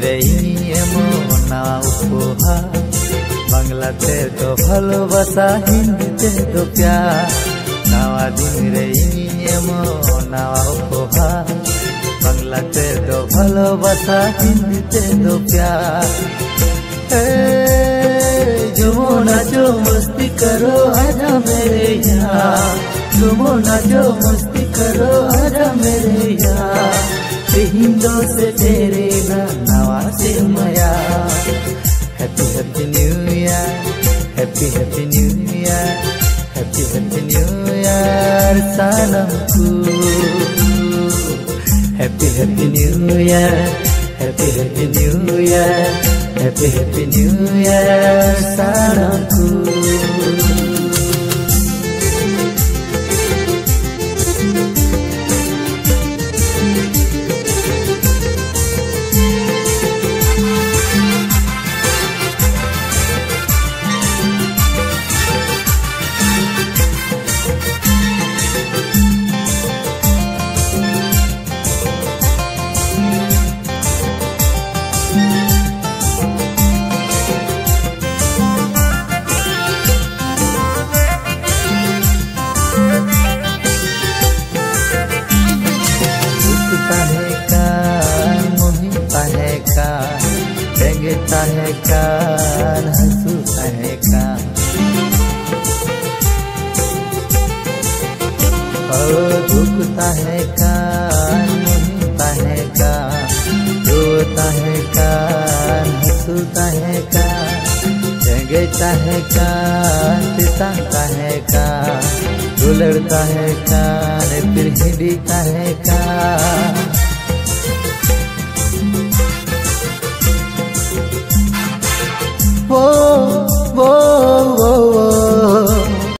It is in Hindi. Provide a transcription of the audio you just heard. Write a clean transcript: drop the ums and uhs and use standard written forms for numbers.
रे एमना उपहार बांग्लाते तो भालोबासा हिंदीते तो प्यार नवा दिन रे एमना उपहार बांग्लाते तो भालोबासा हिंदीते तो प्यार झूमो नाचो मस्ती करो आजा मेरे यहाँ झूमो नाचो मस्ती करो आजा मेरे यहाँ हिंदो से तेरे नवा से मया happy happy new year happy happy new year happy happy new year सनम को happy happy new year happy happy new year happy happy new year सनम को देंगता है कान हंसता है कान दुखता है कान मुहिता है कान रोता है कान हंसता है कान देंगता है कान तिताता है कान उलड़ता है कान फिर हिंदीता है कान Oh